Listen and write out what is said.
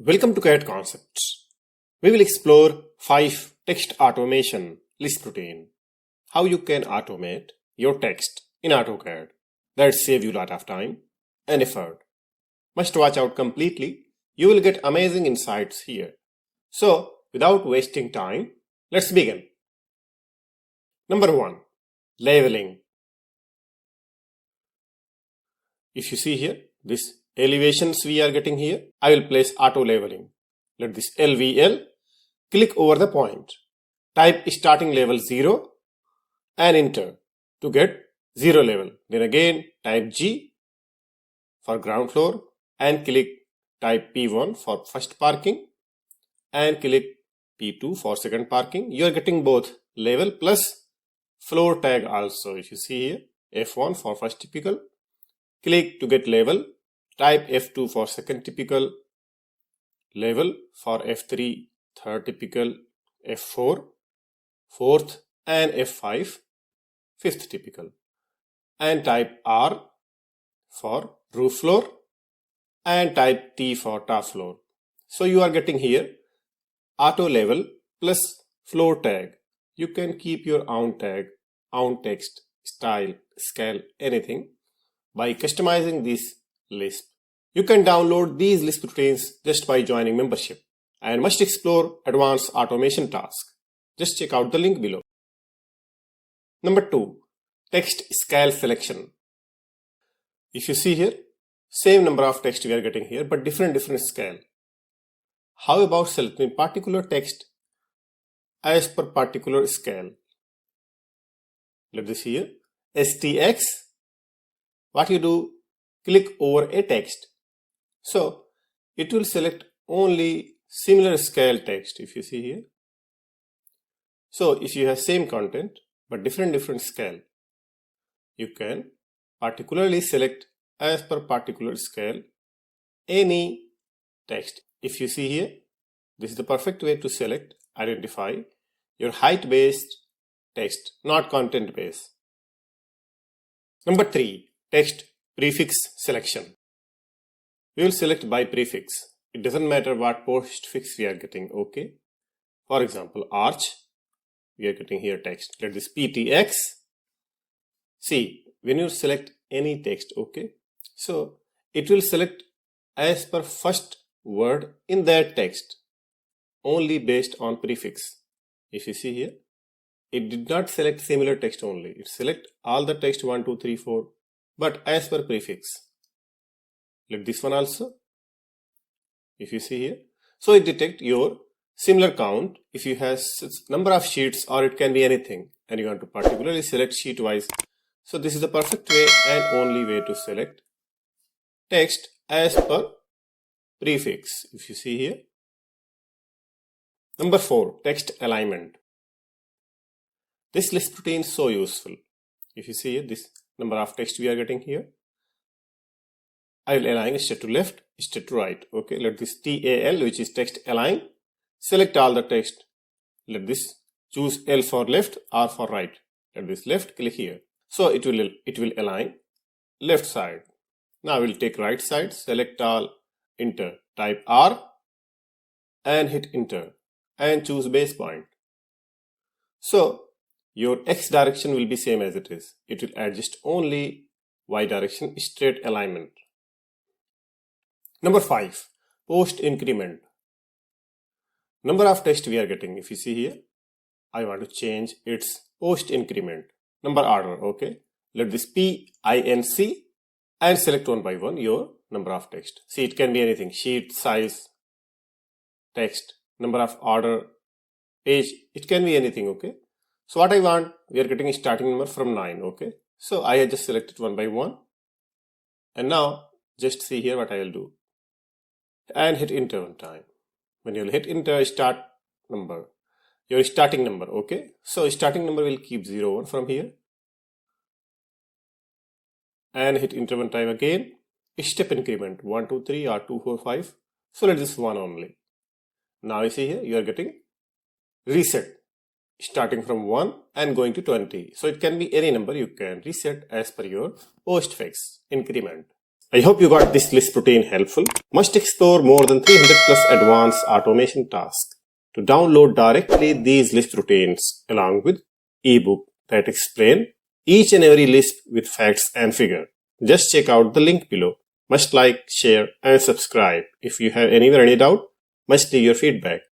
Welcome to CAD Concepts. We will explore 5 text automation Lisp routine. How you can automate your text in AutoCAD. That save you a lot of time and effort. Must watch out completely. You will get amazing insights here. So, without wasting time, let's begin. Number 1. Labeling. If you see here, this elevations we are getting here, I will place auto labeling. Let this LVL, click over the point. Type starting level 0 and enter to get 0 level. Then again type G for ground floor and click type P1 for first parking and click P2 for second parking. You are getting both level plus floor tag also. If you see here, F1 for first typical, click to get level. Type F2 for second typical, level for F3 third typical, F4 fourth and F5 fifth typical, and type R for roof floor and type T for top floor. So you are getting here auto level plus floor tag. You can keep your own tag, own text, style, scale, anything by customizing this Lisp. You can download these Lisp routines just by joining membership and must explore advanced automation tasks. Just check out the link below. Number 2. Text scale selection. If you see here, same number of text we are getting here but different scale. How about selecting particular text as per particular scale? Let us see here. STX. What you do? Click over a text. So it will select only similar scale text if you see here. So if you have same content but different scale, you can particularly select as per particular scale any text. If you see here, this is the perfect way to select, identify your height based text, not content based. Number 3. Text prefix selection. We will select by prefix. It doesn't matter what postfix we are getting, okay? For example, arch, we are getting here text. Let this PTX. See, when you select any text, okay? So, it will select as per first word in that text, only based on prefix. If you see here, it did not select similar text only. It select all the text 1, 2, 3, 4. But as per prefix. Let this one also. If you see here. So it detect your similar count. If you have number of sheets or it can be anything. And you want to particularly select sheet wise. So this is the perfect way and only way to select text as per prefix. If you see here. Number 4. Text alignment. This Lisp routine is so useful. If you see here, this number of text we are getting here. I will align straight to left, straight to right. Okay, let this TAL, which is text align, select all the text. Let this choose L for left, R for right. Let this left, click here. So it will align left side. Now we'll take right side, select all, enter. Type R and hit enter and choose base point. So your X direction will be same as it is. It will adjust only Y direction, straight alignment. Number 5. Post increment. Number of text we are getting. If you see here, I want to change its post increment. Number order, okay. Let this PINC and select one by one your number of text. See, it can be anything. Sheet, size, text, number of order, page. It can be anything, okay. So what I want, we are getting a starting number from 9, okay. So I have just selected one by one. And now, just see here what I will do. And hit enter one time. When you will hit enter, start number. Your starting number, okay. So starting number will keep 0, 1 from here. And hit enter one time again. Step increment, 1, 2, 3 or 2, 4, 5. So let this one only. Now you see here, you are getting reset. Starting from 1 and going to 20. So it can be any number you can reset as per your postfix increment. I hope you got this Lisp routine helpful. Must explore more than 300 plus advanced automation tasks. To download directly these Lisp routines along with ebook that explain each and every Lisp with facts and figure, just check out the link below. Must like, share and subscribe. If you have any doubt, must leave your feedback.